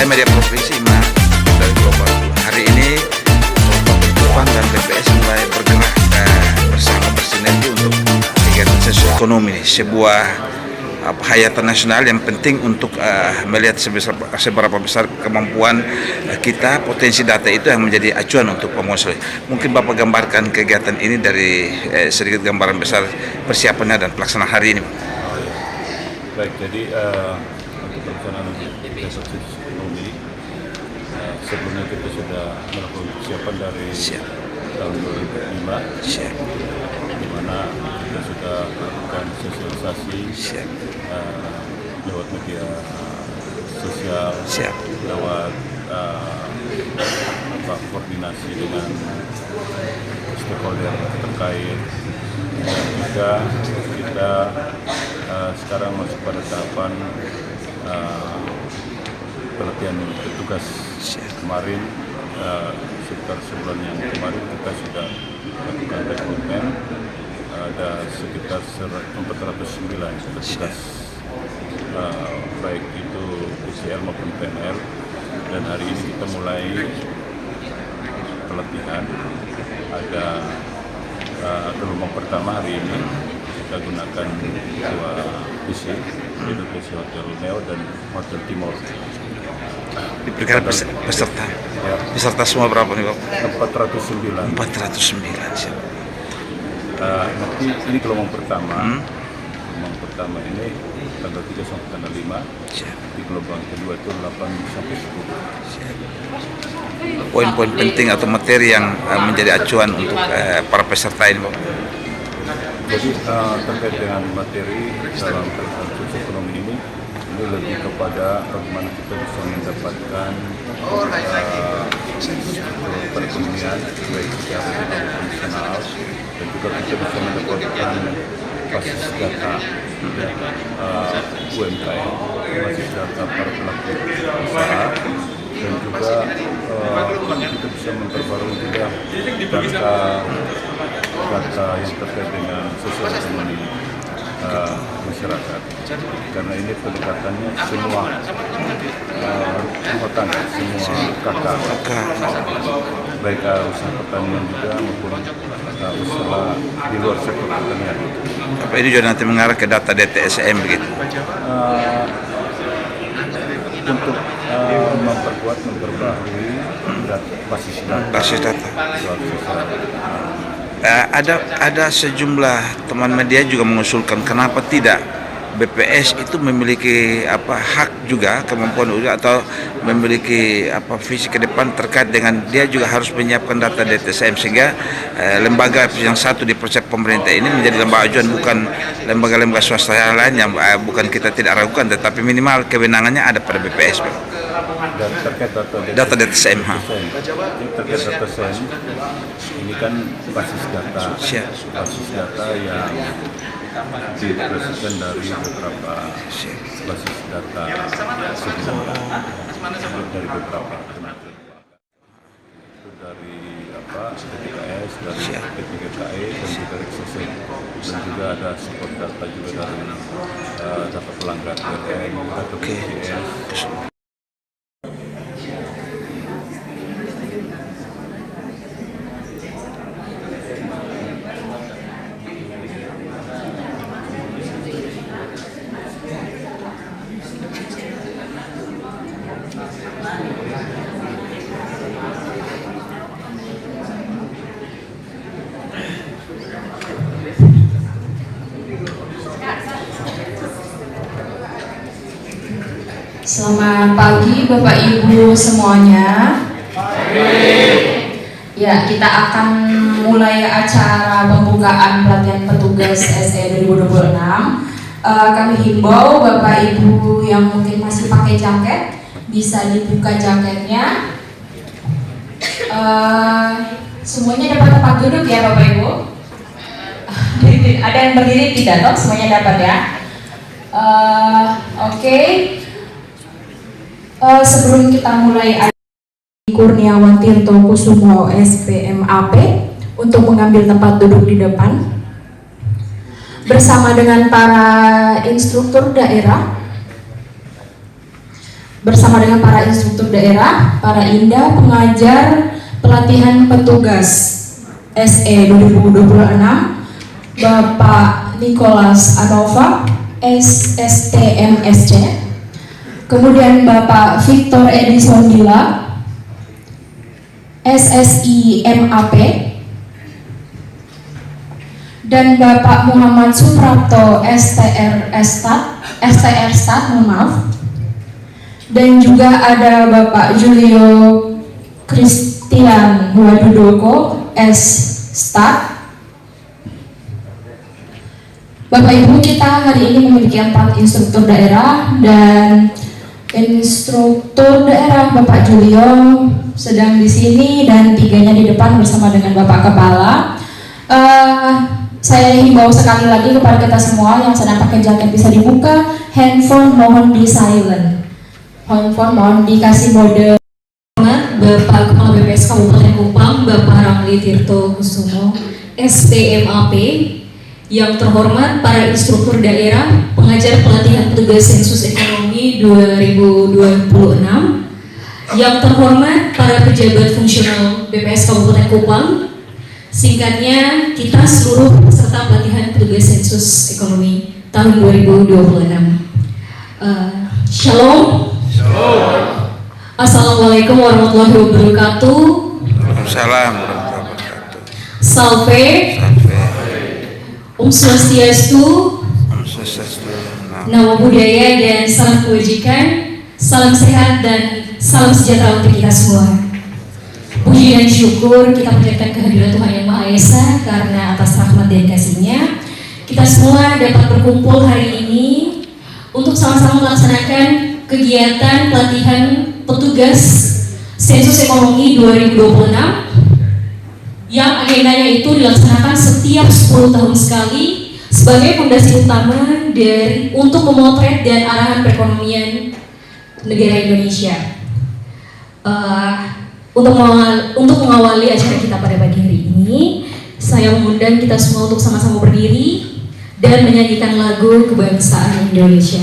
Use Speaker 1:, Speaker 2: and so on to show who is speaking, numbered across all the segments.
Speaker 1: Saya Media Provinsi dari Global. Hari ini Bapak dan BPS mulai bergerak bersama bersinergi untuk kegiatan sosioekonomi, sebuah hayatan nasional yang penting untuk melihat seberapa besar kemampuan kita, potensi data itu yang menjadi acuan untuk pemohon. Mungkin Bapak gambarkan kegiatan ini dari sedikit gambaran besar persiapannya dan pelaksanaan hari ini.
Speaker 2: Baik, jadi untuk pelaksanaan ekonomi sebelumnya kita sudah melakukan persiapan dari tahun 2005, di mana kita sudah melakukan sosialisasi lewat media sosial, lewat koordinasi dengan stakeholder terkait, dan juga kita sekarang masuk pada tahapan pelatihan petugas. Kemarin sekitar sebulan yang kemarin kita sudah melakukan rekrutmen, ada sekitar 409 petugas, baik itu PCL maupun PNL, dan hari ini kita mulai pelatihan. Ada gelombang pertama hari ini kita gunakan dua PC, yaitu PC Hotel Neo dan Hotel Timor.
Speaker 1: Diperkirakan peserta, ya. Peserta semua berapa nih Pak?
Speaker 2: 409.
Speaker 1: 409 siap.
Speaker 2: Nanti ini gelombang pertama. Gelombang pertama ini tanggal 3 sampai tanggal 5. Siap. Di gelombang kedua itu 8 sampai 10.
Speaker 1: Siap. Poin-poin penting atau materi yang menjadi acuan untuk para peserta ini Pak?
Speaker 2: Jadi terkait dengan materi dalam sosioekonomi ini lebih kepada bagaimana kita bisa mendapatkan perekonomian baik secara konvensional, dan juga kita bisa mendapatkan basis data UMKM, basis data para pelaku usaha, dan juga kita bisa memperbarui juga data yang terkait dengan sosial ekonomi masyarakat, karena ini pendekatannya semua rumah tangga, semua kakak, baik usaha pertanian juga maupun usaha di luar sektor pertanian.
Speaker 1: Apa ini juga nanti mengarah ke data DTSM begitu?
Speaker 2: Untuk memperkuat, memperbaharui basis data.
Speaker 1: Ada sejumlah teman media juga mengusulkan kenapa tidak BPS itu memiliki hak juga, kemampuan juga, atau memiliki visi ke depan terkait dengan dia juga harus menyiapkan data DTSM, sehingga lembaga yang satu dipercaya pemerintah ini menjadi lembaga ajuan, bukan lembaga-lembaga swasta yang lain yang bukan kita tidak ragukan, tetapi minimal kewenangannya ada pada BPS.
Speaker 2: Dan terkait
Speaker 1: data DTSM,
Speaker 2: terkait DTSM ini kan basis data yang diproses dari beberapa basis data sebelumnya, dari beberapa kementerian, itu dari PTKS, dari P3KE, dan juga dari XSM, dan juga ada support data juga dari data pelanggan PLN atau BPS.
Speaker 3: Selamat pagi Bapak Ibu semuanya. Ya, kita akan mulai acara pembukaan pelatihan petugas SE 2026. Kami himbau Bapak Ibu yang mungkin masih pakai jaket, bisa dibuka jaketnya. Semuanya dapat tempat duduk ya Bapak Ibu. Ada yang berdiri tidak dong? Semuanya dapat ya. Oke. Sebelum kita mulai, Kurniawan Tirto Kusumo SPMAP untuk mengambil tempat duduk di depan bersama dengan para instruktur daerah. bersama dengan para instruktur daerah, para INDA, pengajar, pelatihan petugas SE 2026, Bapak Nicholas Anova, SSTMSC, kemudian Bapak Victor Edison Dila, SSI MAP, dan Bapak Muhammad Suprapto STR Stat, mohon maaf. Dan juga ada Bapak Julio Christian Wadudoko S Stat. Bapak Ibu, kita hari ini memiliki 4 instruktur daerah, dan instruktur daerah Bapak Julio sedang di sini dan 3-nya di depan bersama dengan Bapak Kepala. Saya himbau sekali lagi kepada kita semua yang sedang pakai jaket bisa dibuka, handphone mohon di silent, handphone mohon dikasih mode.
Speaker 4: Bapak Kepala BPS Kabupaten Kupang, Bapak Ramli Tirto Kusumo, STMAP, yang terhormat para instruktur daerah, pengajar pelatihan petugas sensus ekonomi 2026, yang terhormat para pejabat fungsional BPS Kabupaten Kupang, singkatnya kita seluruh peserta pelatihan petugas sensus ekonomi tahun 2026. Shalom. Assalamualaikum warahmatullahi wabarakatuh.
Speaker 1: Waalaikumsalam warahmatullahi wabarakatuh.
Speaker 4: Salve. Om Swastiastu. Namo Buddhaya dan salam kebajikan, salam sehat dan salam sejahtera untuk kita semua. Puji dan syukur kita panjatkan kehadiran Tuhan Yang Maha Esa karena atas rahmat dan kasih-Nya kita semua dapat berkumpul hari ini untuk sama-sama melaksanakan kegiatan pelatihan petugas sensus ekonomi 2026 yang agendanya itu dilaksanakan setiap 10 tahun sekali sebagai fondasi utama untuk memotret dan arahan perekonomian negara Indonesia. Untuk mengawali acara kita pada pagi hari ini, saya mengundang kita semua untuk sama-sama berdiri dan menyanyikan lagu kebangsaan Indonesia.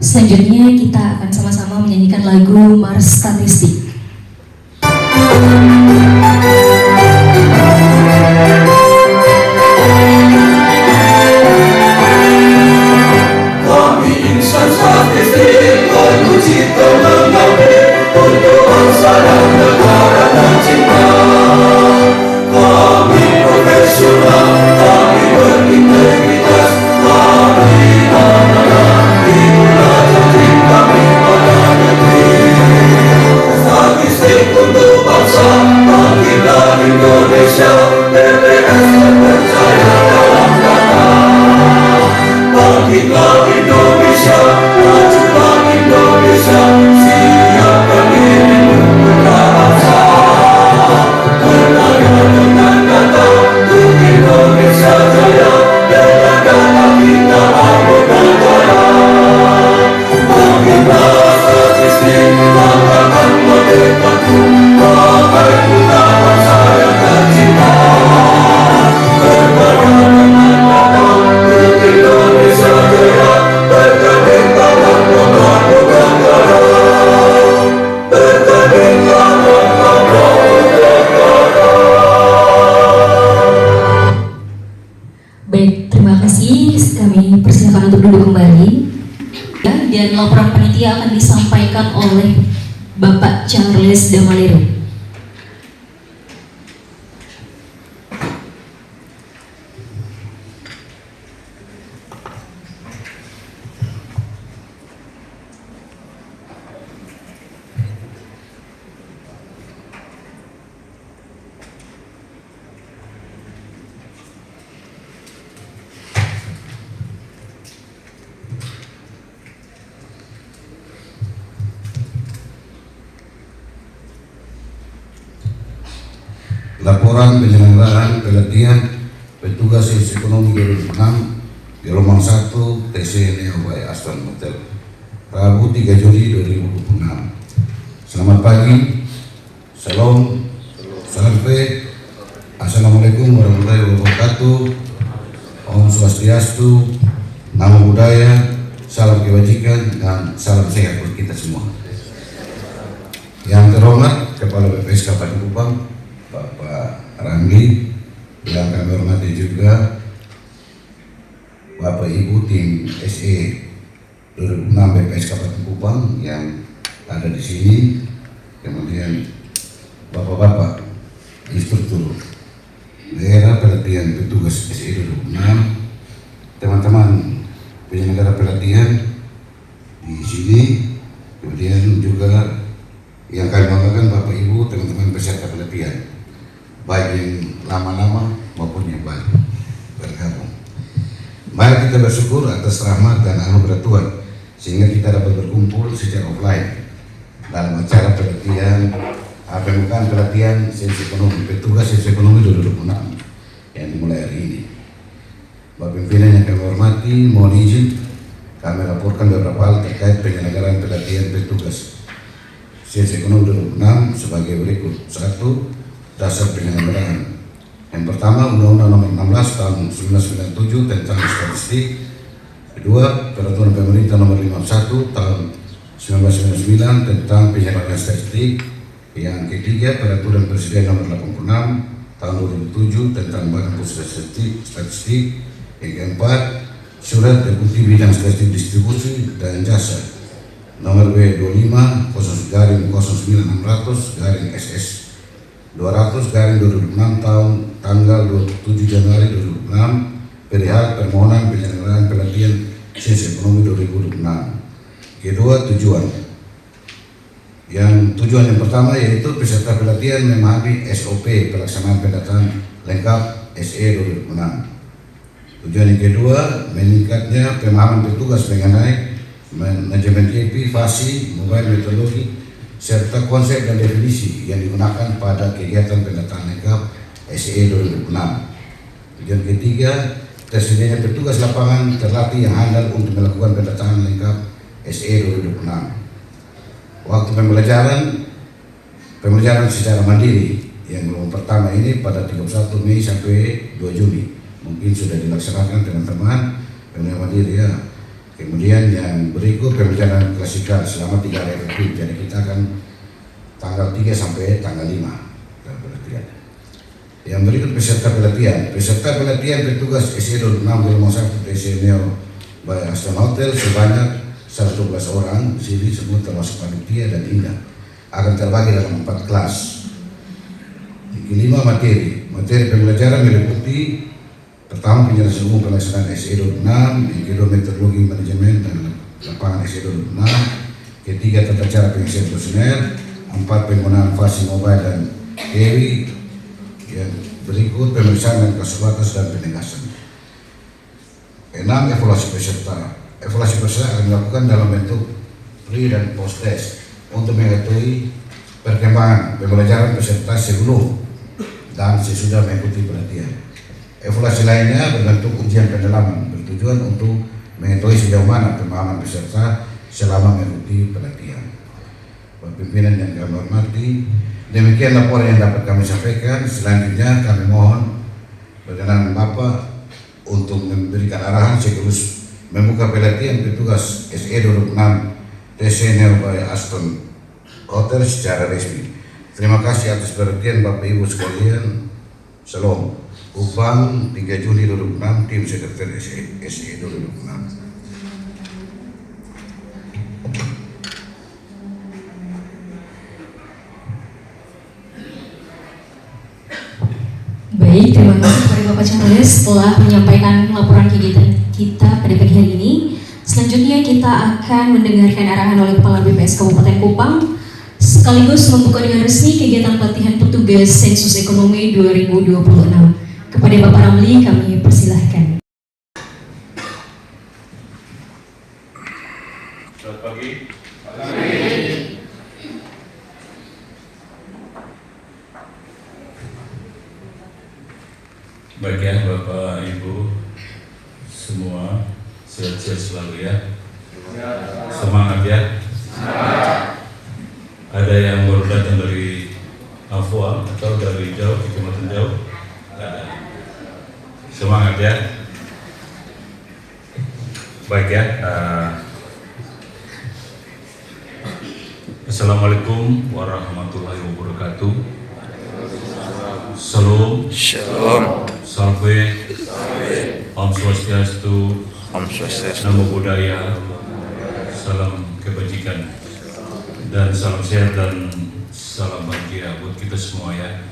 Speaker 4: Selanjutnya kita akan sama-sama menyanyikan lagu Mars Statistik.
Speaker 5: Kami insan statistik menuju mengabdi untuk bangsa dan negara tercinta. Kami profesional, kami berintegritas, kami amanah di bulan kami pada negeri.
Speaker 4: kasih, kami persilakan untuk duduk kembali. Dan laporan panitia akan disampaikan oleh Bapak Charles Damalero.
Speaker 6: Laporan penyelenggaraan pelatihan petugas ekonomi 2006 gelombang 1 TC Neo by Aston Hotel Rabu 3 Juli 2026. Selamat pagi, salam sampai, assalamualaikum warahmatullahi wabarakatuh, Om Swastiastu, Namo Buddhaya, salam kebajikan dan salam sehat buat kita semua. Yang terhormat Kepala BPS Kabupaten Kupang Bapak Ranggi, yang kami hormati juga Bapak Ibu tim SE 2006 BPS Kabupaten Kupang yang ada di sini, kemudian Bapak-bapak instruktur daerah pelatihan petugas SE 2006, teman-teman penyelenggara pelatihan di sini, kemudian juga yang kami banggakan Bapak Ibu, teman-teman peserta pelatihan, baik yang lama-lama maupun yang baru bergabung. Mari kita bersyukur atas rahmat dan anugerah Tuhan sehingga kita dapat berkumpul secara offline dalam acara pelatihan pembukaan pelatihan sains ekonomi petugas sains ekonomi 2026 yang dimulai hari ini. Bapak pimpinan yang kami hormati, mohon izin kami laporkan beberapa hal terkait penyelenggaraan pelatihan petugas sains ekonomi 2026 sebagai berikut. 1. Dasar penyelenggaraan. Yang pertama, Undang-Undang Nomor 16 Tahun 1997 tentang statistik. Kedua, Peraturan Pemerintah Nomor 51 Tahun 1999 tentang penyelenggaraan statistik. Yang ketiga, Peraturan Presiden Nomor 86 Tahun 2007 tentang Badan Pusat Statistik. Yang keempat, Surat Deputi Bidang Statistik Distribusi dan Jasa Nomor B25 09600/SS 200/2006 tanggal 27 Januari 2006 perihal permohonan penyelenggaraan pelatihan sains ekonomi 2006. Kedua, tujuan. Tujuan yang pertama yaitu peserta pelatihan memahami SOP pelaksanaan pendataan lengkap SE 2006. Tujuan yang kedua, meningkatnya pemahaman petugas mengenai manajemen KPI, fasi, mobile metodologi, serta konsep dan definisi yang digunakan pada kegiatan pendataan lengkap SE 2006. Tujuan ketiga, tersedianya petugas lapangan terlatih yang handal untuk melakukan pendataan lengkap SE 2006. Waktu pembelajaran secara mandiri yang gelombang pertama ini pada 31 Mei sampai 2 Juni mungkin sudah dilaksanakan teman-teman pembelajaran mandiri ya. Kemudian yang berikut pembelajaran klasikal selama 3 hari efektif. Jadi kita akan tanggal 3 sampai tanggal 5 pelatihan. Yang berikut peserta pelatihan. Peserta pelatihan petugas SE 26 gelombang 1 TC Neo by Aston Hotel sebanyak 112 orang. Di sini semua termasuk panitia dan Indah. Akan terbagi dalam 4 kelas. 5 materi. Materi pembelajaran meliputi pertama, penjelasan umum pelaksanaan SE 26, yang kedua metodologi manajemen dan lapangan SE 26, ketiga tata cara pengisian personel, 4 penggunaan fasi mobile dan KW, yang berikut pemeriksaan dan kasus batas dan penegasan. 6. Evaluasi peserta. Evaluasi peserta akan dilakukan dalam bentuk pre dan post test untuk mengetahui perkembangan pembelajaran peserta sebelum dan sesudah mengikuti pelatihan. Evaluasi lainnya berbentuk ujian pendalaman bertujuan untuk mengetahui sejauh mana pemahaman peserta selama mengikuti pelatihan. Bapak pimpinan yang kami hormati, demikian laporan yang dapat kami sampaikan. Selanjutnya kami mohon berkenan Bapak untuk memberikan arahan sekaligus membuka pelatihan petugas SE 26 TC Neo by Aston Hotel secara resmi. Terima kasih atas perhatian Bapak Ibu sekalian. Salam. Kupang 3 Juli 2006, tim sekretariat SE 2006.
Speaker 4: Baik, terima kasih kepada Bapak Camat setelah menyampaikan laporan kegiatan kita pada pagi hari ini. Selanjutnya kita akan mendengarkan arahan oleh Kepala BPS Kabupaten Kupang sekaligus membuka dengan resmi kegiatan pelatihan petugas sensus ekonomi 2026. Kepada Bapak Ramli kami persilahkan.
Speaker 2: Selamat pagi. Baik ya Bapak Ibu semua, sehat-sehat selalu ya. Semangat ya. Ada yang baru datang dari Afua atau dari jauh, kecamatan jauh? Ada. Semangat ya. Baik ya. Assalamualaikum warahmatullahi wabarakatuh. Salam.
Speaker 1: Shalom.
Speaker 2: Salve, Om Swastiastu,
Speaker 1: Om Swastiastu.
Speaker 2: Namo Buddhaya, salam kebajikan, dan salam sehat dan salam bahagia buat kita semua ya.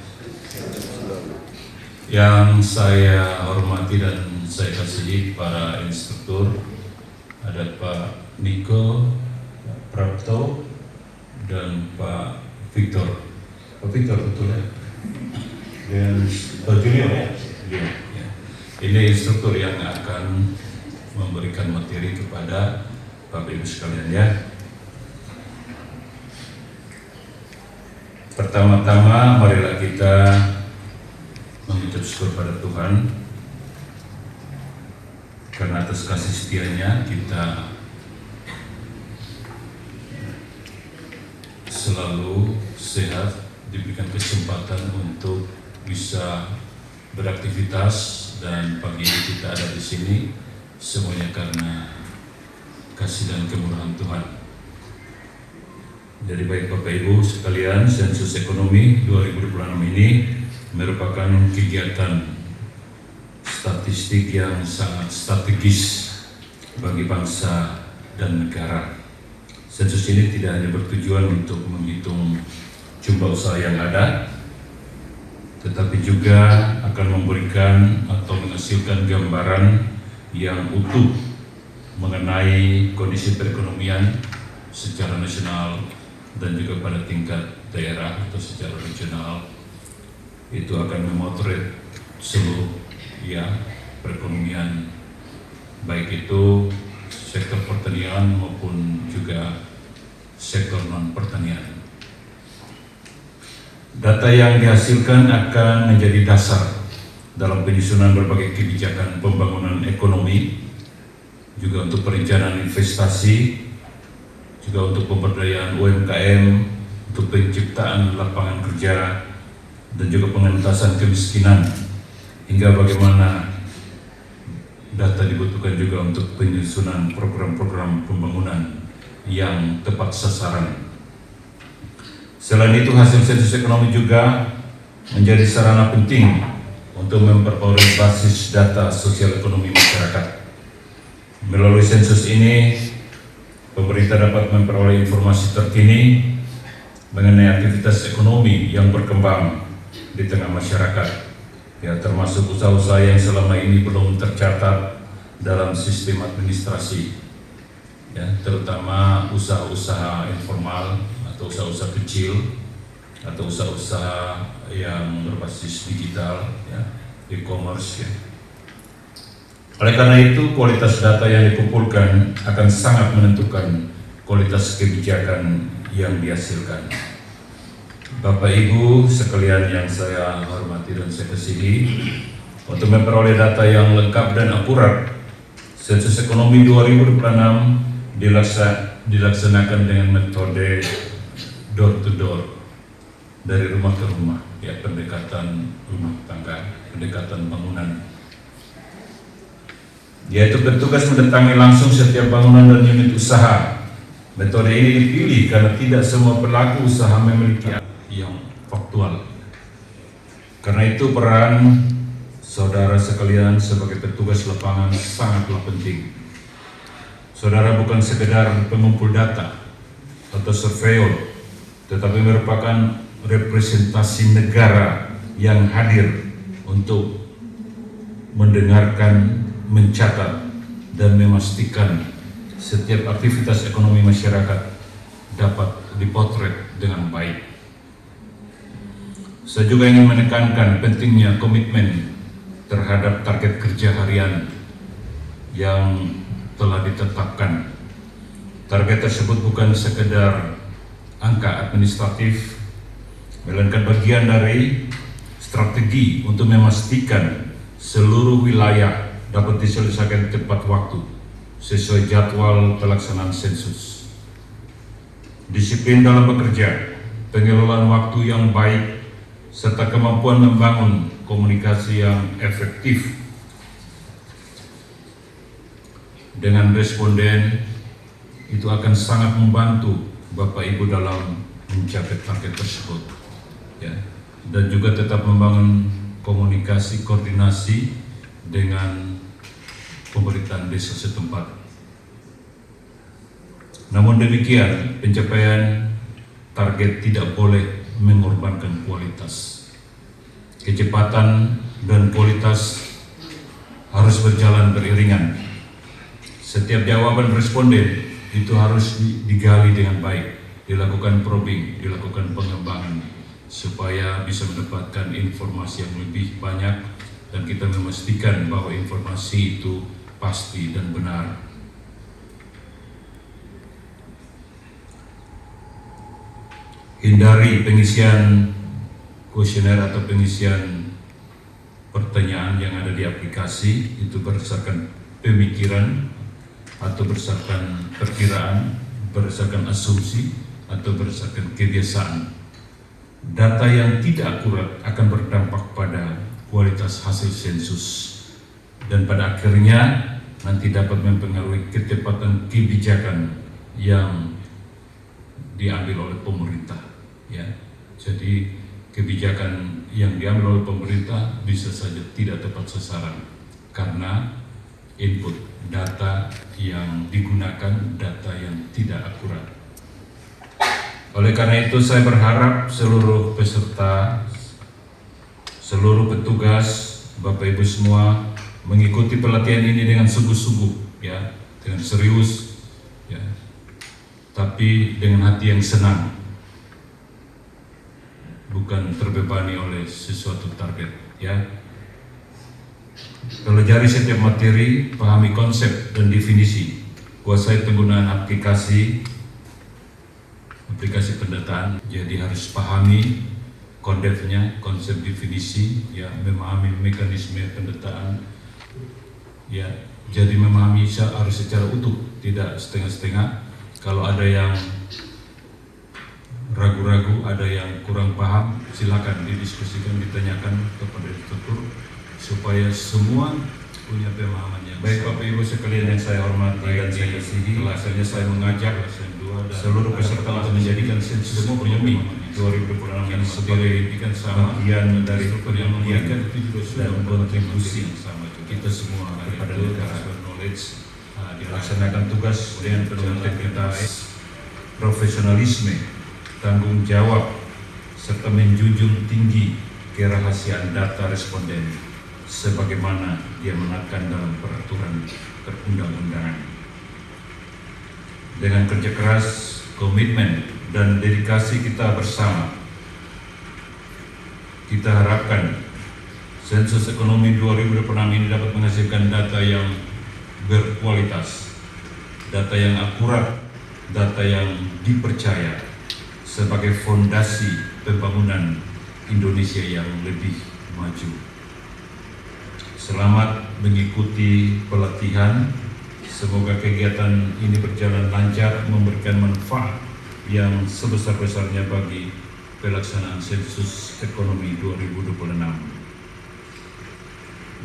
Speaker 2: Yang saya hormati dan saya kasihi para instruktur, ada Pak Niko, Pak Prapto, dan Pak Victor. Pak Victor betul ya? Dan Pak Junior ya? Ya. Ini instruktur yang akan memberikan materi kepada Bapak Ibu sekalian ya. Pertama-tama marilah kita mengucap syukur pada Tuhan karena atas kasih setianya kita selalu sehat, diberikan kesempatan untuk bisa beraktivitas, dan pagi ini kita ada di sini semuanya karena kasih dan kemurahan Tuhan. Jadi baik Bapak Ibu sekalian, sensus ekonomi 2026 ini merupakan kegiatan statistik yang sangat strategis bagi bangsa dan negara. Sensus ini tidak hanya bertujuan untuk menghitung jumlah usaha yang ada, tetapi juga akan memberikan atau menghasilkan gambaran yang utuh mengenai kondisi perekonomian secara nasional dan juga pada tingkat daerah atau secara regional. Itu akan memotret seluruh ya perekonomian, baik itu sektor pertanian maupun juga sektor non pertanian. Data yang dihasilkan akan menjadi dasar dalam penyusunan berbagai kebijakan pembangunan ekonomi, juga untuk perencanaan investasi, juga untuk pemberdayaan UMKM, untuk penciptaan lapangan kerja, dan juga pengentasan kemiskinan, hingga bagaimana data dibutuhkan juga untuk penyusunan program-program pembangunan yang tepat sasaran. Selain itu, hasil sensus ekonomi juga menjadi sarana penting untuk memperoleh basis data sosial ekonomi masyarakat. Melalui sensus ini, pemerintah dapat memperoleh informasi terkini mengenai aktivitas ekonomi yang berkembang di tengah masyarakat, ya, termasuk usaha-usaha yang selama ini belum tercatat dalam sistem administrasi, ya, terutama usaha-usaha informal atau usaha-usaha kecil atau usaha-usaha yang berbasis digital, ya, e-commerce, ya. Oleh karena itu, kualitas data yang dikumpulkan akan sangat menentukan kualitas kebijakan yang dihasilkan. Bapak Ibu sekalian yang saya hormati dan saya kasihi, untuk memperoleh data yang lengkap dan akurat, sensus ekonomi 2026 dilaksanakan dengan metode door to door, dari rumah ke rumah, ya, pendekatan rumah tangga, pendekatan bangunan, yaitu petugas mendatangi langsung setiap bangunan dan unit usaha. Metode ini dipilih karena tidak semua pelaku usaha memiliki yang faktual. Karena itu peran saudara sekalian sebagai petugas lapangan sangatlah penting. Saudara bukan sekedar pengumpul data atau surveyor, tetapi merupakan representasi negara yang hadir untuk mendengarkan, mencatat, dan memastikan setiap aktivitas ekonomi masyarakat dapat dipotret dengan baik. Saya juga ingin menekankan pentingnya komitmen terhadap target kerja harian yang telah ditetapkan. Target tersebut bukan sekedar angka administratif, melainkan bagian dari strategi untuk memastikan seluruh wilayah dapat diselesaikan tepat waktu sesuai jadwal pelaksanaan sensus. Disiplin dalam bekerja, pengelolaan waktu yang baik, serta kemampuan membangun komunikasi yang efektif dengan responden itu akan sangat membantu Bapak Ibu dalam mencapai target tersebut, ya. Dan juga tetap membangun komunikasi, koordinasi dengan pemerintahan desa setempat. Namun demikian, pencapaian target tidak boleh mengorbankan kualitas. Kecepatan dan kualitas harus berjalan beriringan. Setiap jawaban responden itu harus digali dengan baik, dilakukan probing, dilakukan pengembangan, supaya bisa mendapatkan informasi yang lebih banyak dan kita memastikan bahwa informasi itu pasti dan benar. Hindari pengisian kuesioner atau pengisian pertanyaan yang ada di aplikasi itu berdasarkan pemikiran atau berdasarkan perkiraan, berdasarkan asumsi atau berdasarkan kebiasaan. Data yang tidak akurat akan berdampak pada kualitas hasil sensus dan pada akhirnya nanti dapat mempengaruhi ketepatan kebijakan yang diambil oleh pemerintah, ya. Jadi kebijakan yang diambil oleh pemerintah bisa saja tidak tepat sasaran karena input data yang digunakan data yang tidak akurat. Oleh karena itu saya berharap seluruh peserta, seluruh petugas, Bapak Ibu semua mengikuti pelatihan ini dengan sungguh-sungguh, ya, dengan serius, ya, tapi dengan hati yang senang, bukan terbebani oleh sesuatu target, ya. Pelajari setiap materi, pahami konsep dan definisi, kuasai penggunaan aplikasi pendataan. Jadi harus pahami konsepnya, konsep definisi, ya, memahami mekanisme pendataan, ya. Jadi memahami harus secara utuh, tidak setengah-setengah. Kalau ada yang ragu-ragu, ada yang kurang paham, silakan didiskusikan, ditanyakan kepada instruktur supaya semua punya pemahamannya. Baik Bapak Ibu sekalian yang saya hormati dan saya kasihi, akhirnya saya mengajak seluruh peserta untuk menjadikan sensus ekonomi 2026 ini sebagai bagian dari penelitian dan kontribusi kita semua kepada negara. Dilaksanakan tugas dengan penuh integritas, profesionalisme, tanggung jawab, serta menjunjung tinggi kerahasiaan data responden sebagaimana dia menekan dalam peraturan perundang-undangan. Dengan kerja keras, komitmen, dan dedikasi kita bersama, kita harapkan sensus ekonomi 2026 ini dapat menghasilkan data yang berkualitas, data yang akurat, data yang dipercaya sebagai fondasi pembangunan Indonesia yang lebih maju. Selamat mengikuti pelatihan. Semoga kegiatan ini berjalan lancar, memberikan manfaat yang sebesar-besarnya bagi pelaksanaan sensus ekonomi 2026.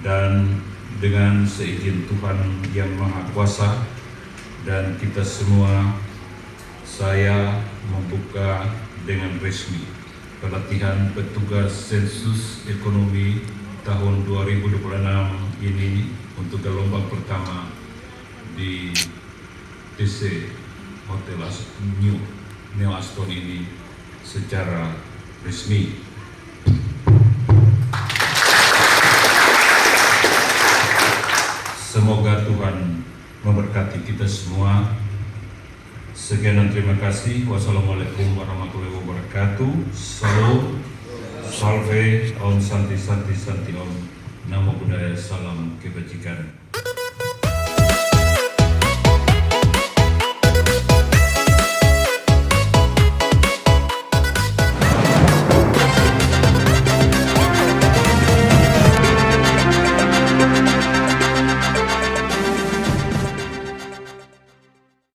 Speaker 2: Dan dengan seizin Tuhan Yang Maha Kuasa dan kita semua, saya membuka dengan resmi pelatihan petugas sensus ekonomi tahun 2026 ini untuk gelombang pertama di TC Hotel New Aston ini secara resmi. Semoga Tuhan memberkati kita semua. Sekian dan terima kasih. Wassalamualaikum warahmatullahi wabarakatuh. Salam, salve, om santi santi santi om. Namo Buddhaya, salam kebajikan.